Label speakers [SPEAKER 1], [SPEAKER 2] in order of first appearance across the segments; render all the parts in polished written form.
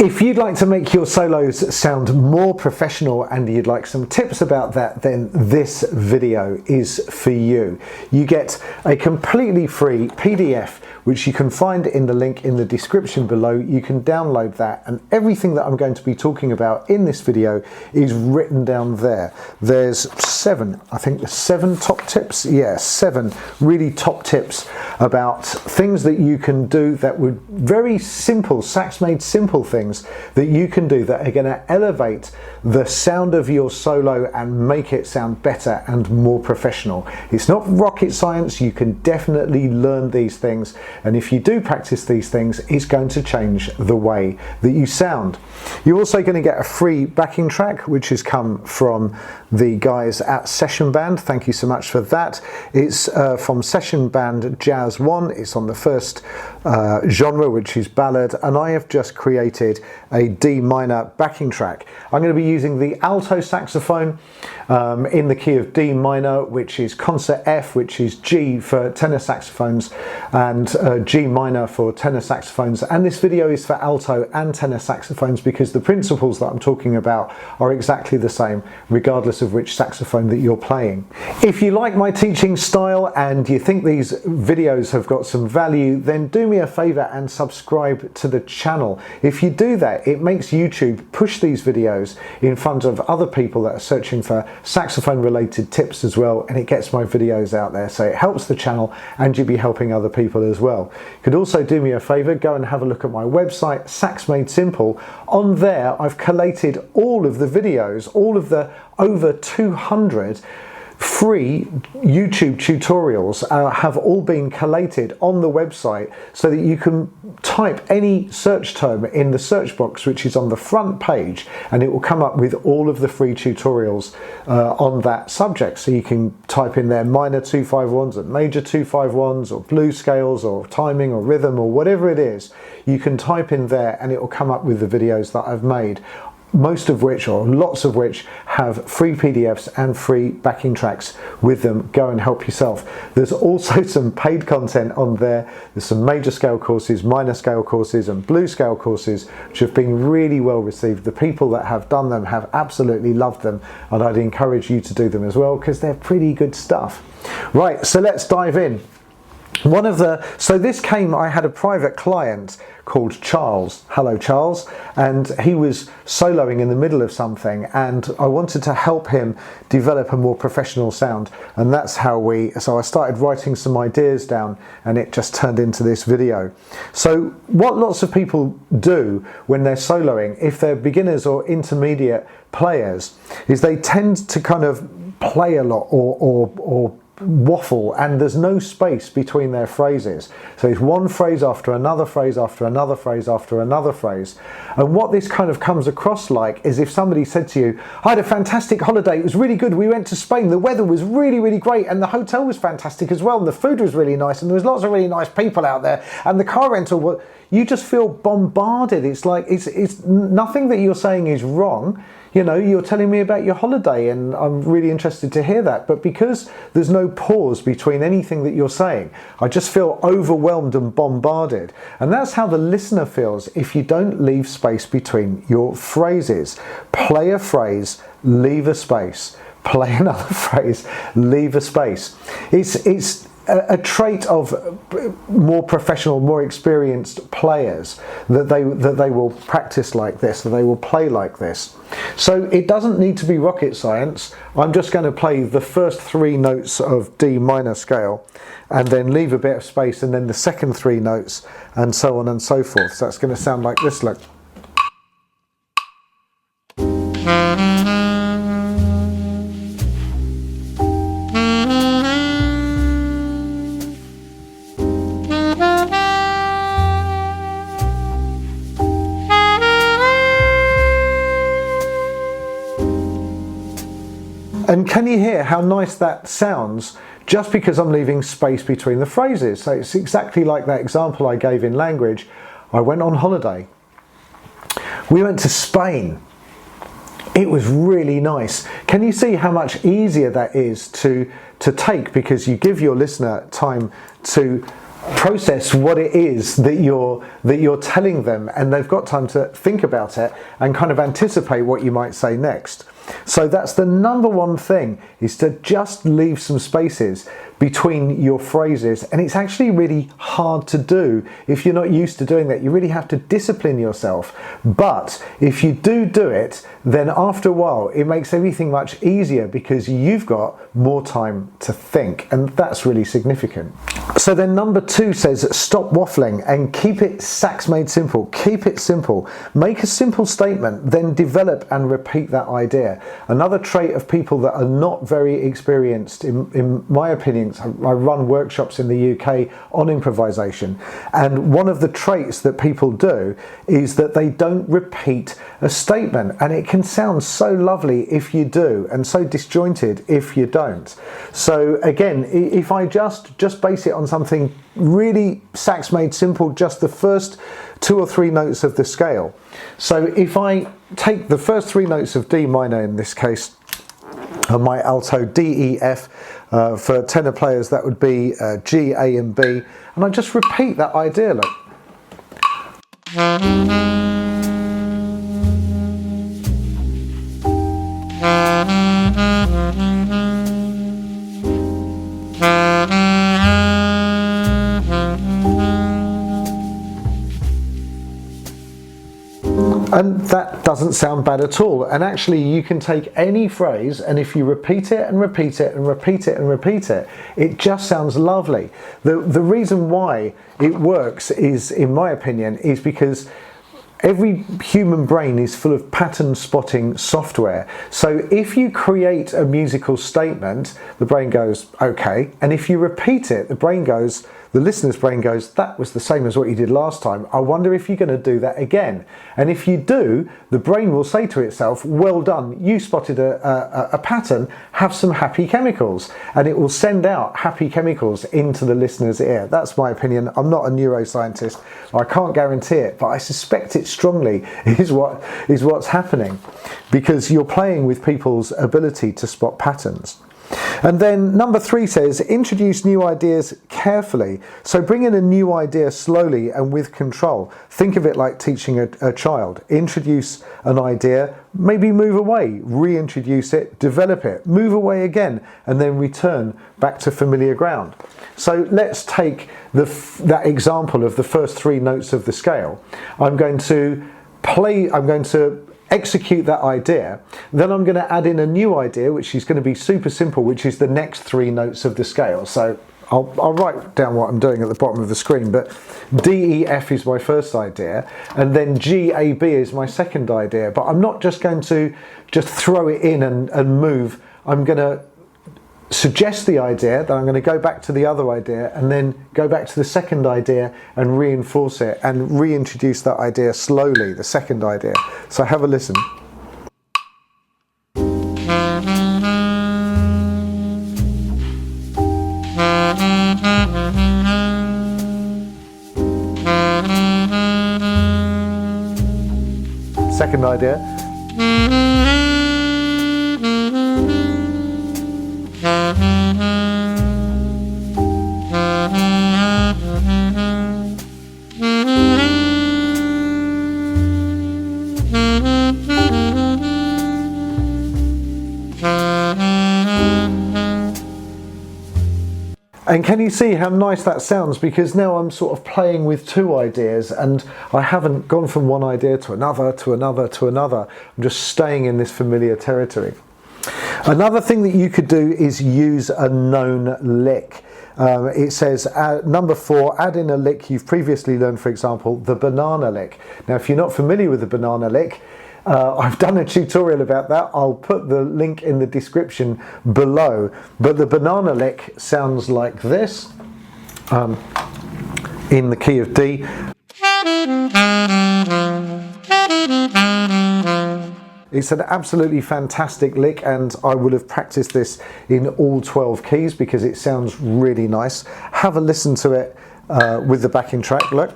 [SPEAKER 1] If you'd like to make your solos sound more professional and you'd like some tips about that, then this video is for you. You get a completely free PDF which you can find in the link in the description below. You can download that, and everything that I'm going to be talking about in this video is written down there. There's I think there's 7 top tips. Yeah, 7 really top tips about things that you can do that would very simple, sax made simple things that you can do that are going to elevate the sound of your solo and make it sound better and more professional. It's not rocket science. You can definitely learn these things, and if you do practice these things, it's going to change the way that you sound. You're also going to get a free backing track which has come from the guys at Session Band. Thank you so much for that. It's from Session Band Jazz 1. It's on the first genre, which is ballad, and I have just created a D minor backing track. I'm going to be using the alto saxophone in the key of D minor, which is concert F, which is G for tenor saxophones, and G minor for tenor saxophones. And this video is for alto and tenor saxophones because the principles that I'm talking about are exactly the same regardless of which saxophone that you're playing. If you like my teaching style and you think these videos have got some value, then do me a favor and subscribe to the channel. If you do that, it makes YouTube push these videos in front of other people that are searching for saxophone related tips as well, and it gets my videos out there, so it helps the channel and you'll be helping other people as well. You could also do me a favor, go and have a look at my website, Sax Made Simple. On there I've collated all of the videos, all of the over 200 free YouTube tutorials have all been collated on the website, so that you can type any search term in the search box which is on the front page, and it will come up with all of the free tutorials on that subject. So you can type in there minor 251s and major 251s, or blues scales, or timing, or rhythm, or whatever it is. You can type in there and it will come up with the videos that I've made, most of which, or lots of which, have free PDFs and free backing tracks with them. Go and help yourself. There's also some paid content on there. There's some major scale courses, minor scale courses, and blues scale courses which have been really well received. The people that have done them have absolutely loved them, and I'd encourage you to do them as well because they're pretty good stuff. Right, so let's dive in. I had a private client called Charles. Hello Charles. And he was soloing in the middle of something, and I wanted to help him develop a more professional sound, and that's how so I started writing some ideas down, and it just turned into this video. So what lots of people do when they're soloing, if they're beginners or intermediate players, is they tend to kind of play a lot or waffle, and there's no space between their phrases. So it's one phrase after another phrase after another phrase after another phrase. And what this kind of comes across like is if somebody said to you, I had a fantastic holiday, it was really good, we went to Spain, the weather was really, really great, and the hotel was fantastic as well, and the food was really nice, and there was lots of really nice people out there, and the car rental, you just feel bombarded. It's like, it's nothing that you're saying is wrong. You know, you're telling me about your holiday and I'm really interested to hear that. But because there's no pause between anything that you're saying, I just feel overwhelmed and bombarded. And that's how the listener feels if you don't leave space between your phrases. Play a phrase, leave a space. Play another phrase, leave a space. It's a trait of more professional, more experienced players that they will practice like this, that they will play like this. So it doesn't need to be rocket science. I'm just going to play the first 3 notes of D minor scale and then leave a bit of space, and then the second 3 notes, and so on and so forth. So it's going to sound like this, look. And can you hear how nice that sounds just because I'm leaving space between the phrases? So it's exactly like that example I gave in language. I went on holiday. We went to Spain. It was really nice. Can you see how much easier that is to take, because you give your listener time to process what it is that you're telling them, and they've got time to think about it and kind of anticipate what you might say next. So that's the number one thing, is to just leave some spaces between your phrases. And it's actually really hard to do if you're not used to doing that. You really have to discipline yourself. But if you do it, then after a while it makes everything much easier because you've got more time to think, and that's really significant. So then number 2 says stop waffling and keep it sax made simple. Keep it simple. Make a simple statement, then develop and repeat that idea. Another trait of people that are not very experienced, in my opinion, I run workshops in the UK on improvisation, and one of the traits that people do is that they don't repeat a statement, and it can sound so lovely if you do and so disjointed if you don't. So again, if I just base it on something really sax made simple, just the first 2 or 3 notes of the scale. So if I take the first 3 notes of D minor in this case, and my alto D, E, F, for tenor players that would be G, A and B, and I just repeat that idea, look. And that doesn't sound bad at all. And actually you can take any phrase, and if you repeat it and repeat it and repeat it and repeat it, it just sounds lovely. The reason why it works is, in my opinion, is because every human brain is full of pattern spotting software. So if you create a musical statement, the brain goes, okay. And if you repeat it, the listener's brain goes, that was the same as what you did last time. I wonder if you're going to do that again. And if you do, the brain will say to itself, well done, you spotted a pattern, have some happy chemicals. And it will send out happy chemicals into the listener's ear. That's my opinion. I'm not a neuroscientist. I can't guarantee it, but I suspect it strongly is what's happening, because you're playing with people's ability to spot patterns. And then number 3 says introduce new ideas carefully. So bring in a new idea slowly and with control. Think of it like teaching a child. Introduce an idea, maybe move away, reintroduce it, develop it, move away again, and then return back to familiar ground. So let's take that example of the first 3 notes of the scale. I'm going to execute that idea, then I'm going to add in a new idea, which is going to be super simple, which is the next 3 notes of the scale. So I'll write down what I'm doing at the bottom of the screen, but D, E, F is my first idea, and then G, A, B is my second idea. But I'm not just going to just throw it in and move. I'm going to suggest the idea, then I'm going to go back to the other idea, and then go back to the second idea and reinforce it and reintroduce that idea slowly, the second idea. So have a listen. Second idea. And can you see how nice that sounds? Because now I'm sort of playing with 2 ideas, and I haven't gone from one idea to another, to another, to another. I'm just staying in this familiar territory. Another thing that you could do is use a known lick. It says, number 4, add in a lick you've previously learned, for example, the banana lick. Now, if you're not familiar with the banana lick, I've done a tutorial about that. I'll put the link in the description below. But the banana lick sounds like this, in the key of D. It's an absolutely fantastic lick, and I would have practiced this in all 12 keys because it sounds really nice. Have a listen to it with the backing track. Look.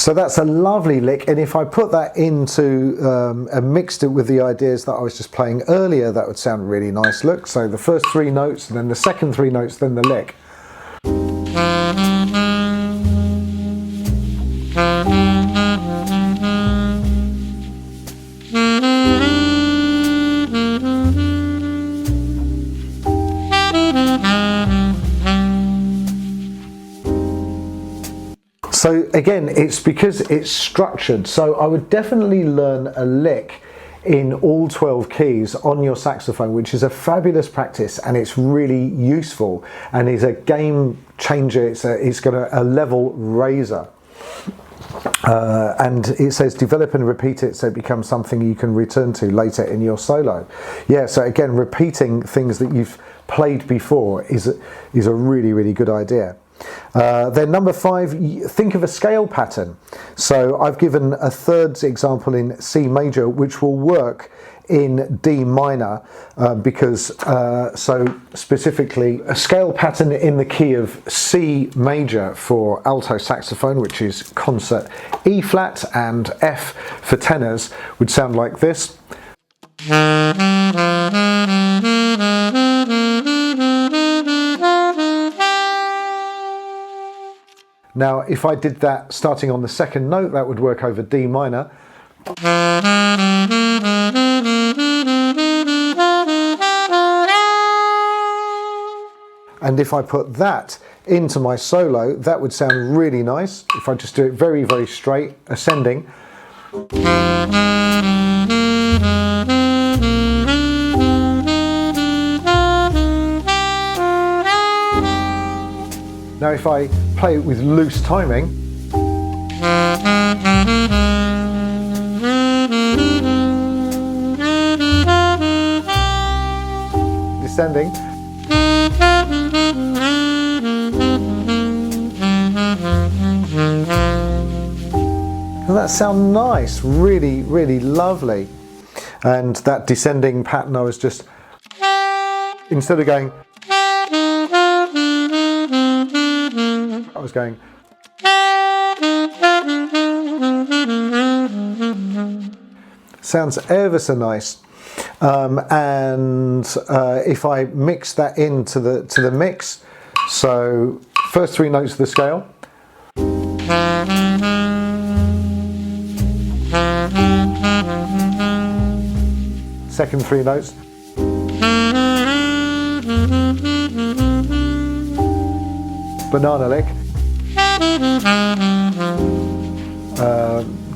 [SPEAKER 1] So that's a lovely lick, and if I put that into and mixed it with the ideas that I was just playing earlier, that would sound really nice. Look, so the first 3 notes, and then the second 3 notes, then the lick. So again, it's because it's structured. So I would definitely learn a lick in all 12 keys on your saxophone, which is a fabulous practice, and it's really useful and is a game changer. It's got a level raiser. And it says develop and repeat it so it becomes something you can return to later in your solo. Yeah, so again, repeating things that you've played before is a really, really good idea. Then number 5, think of a scale pattern. So I've given a thirds example in C major, which will work in D minor because so specifically a scale pattern in the key of C major for alto saxophone, which is concert E flat, and F for tenors would sound like this. Now, if I did that starting on the second note, that would work over D minor. And if I put that into my solo, that would sound really nice. If I just do it very, very straight, ascending. Now if I play it with loose timing, descending, doesn't that sound nice? Really, really lovely. And that descending pattern, I was just, instead of going, I was going, sounds ever so nice. And if I mix that into the mix, so first 3 notes of the scale, second 3 notes, banana lick,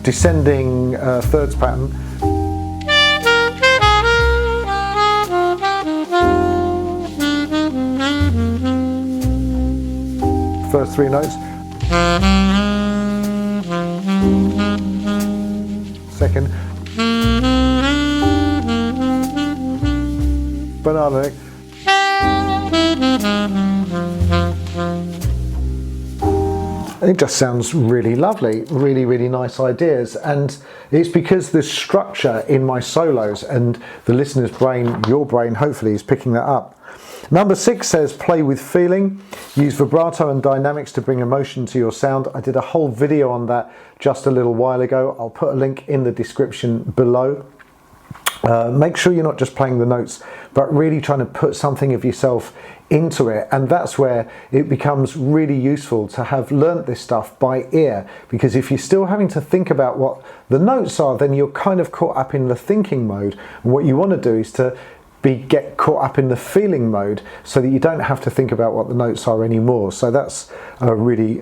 [SPEAKER 1] descending thirds pattern, first 3 notes, second, banana lick, it just sounds really lovely, really, really nice ideas. And it's because the structure in my solos and the listener's brain, your brain hopefully, is picking that up. Number 6 says play with feeling. Use vibrato and dynamics to bring emotion to your sound. I did a whole video on that just a little while ago. I'll put a link in the description below. Make sure you're not just playing the notes, but really trying to put something of yourself into it, and that's where it becomes really useful to have learnt this stuff by ear, because if you're still having to think about what the notes are, then you're kind of caught up in the thinking mode, and what you want to do is to get caught up in the feeling mode so that you don't have to think about what the notes are anymore. So that's a really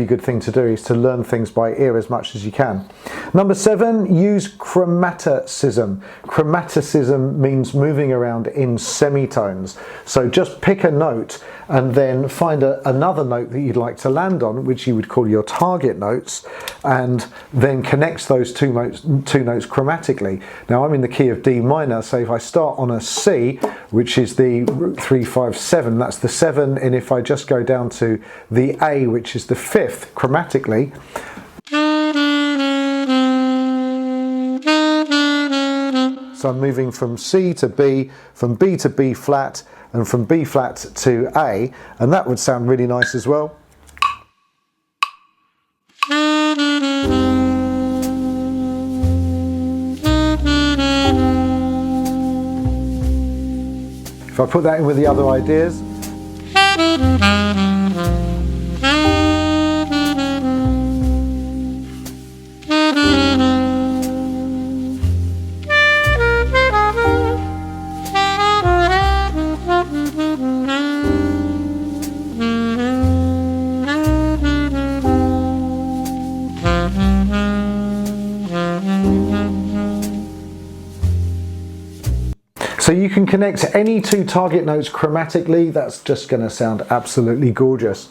[SPEAKER 1] good thing to do, is to learn things by ear as much as you can. Number 7, use chromaticism. Chromaticism means moving around in semitones. So just pick a note and then find another note that you'd like to land on, which you would call your target notes, and then connects those two notes chromatically. Now I'm in the key of D minor, so if I start on a C, which is the root 3, 5, 7, that's the 7, and if I just go down to the A, which is the 5th chromatically, so I'm moving from C to B, from B to B flat, and from B flat to A, and that would sound really nice as well. If I put that in with the other ideas. So you can connect any two target notes chromatically. That's just going to sound absolutely gorgeous.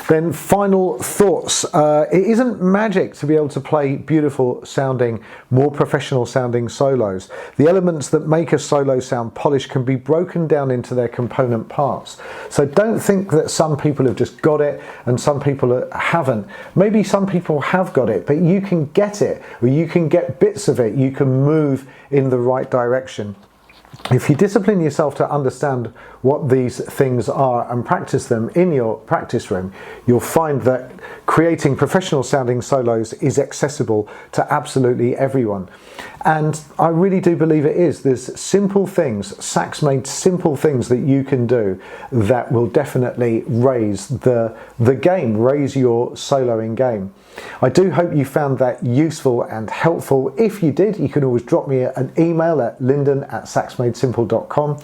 [SPEAKER 1] Then final thoughts. It isn't magic to be able to play beautiful sounding, more professional sounding solos. The elements that make a solo sound polished can be broken down into their component parts. So don't think that some people have just got it and some people haven't. Maybe some people have got it, but you can get it, or you can get bits of it. You can move in the right direction. If you discipline yourself to understand what these things are and practice them in your practice room, you'll find that creating professional sounding solos is accessible to absolutely everyone. And I really do believe it is. There's simple things, sax made simple things that you can do that will definitely raise the game, raise your soloing game. I do hope you found that useful and helpful. If you did, you can always drop me an email at lyndon@saxmadesimple.com.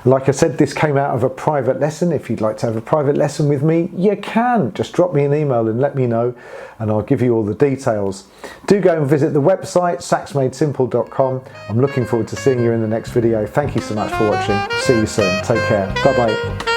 [SPEAKER 1] Like I said, this came out of a private lesson. If you'd like to have a private lesson with me, you can. Just drop me an email and let me know, and I'll give you all the details. Do go and visit the website, saxmadesimple.com. I'm looking forward to seeing you in the next video. Thank you so much for watching. See you soon. Take care. Bye-bye.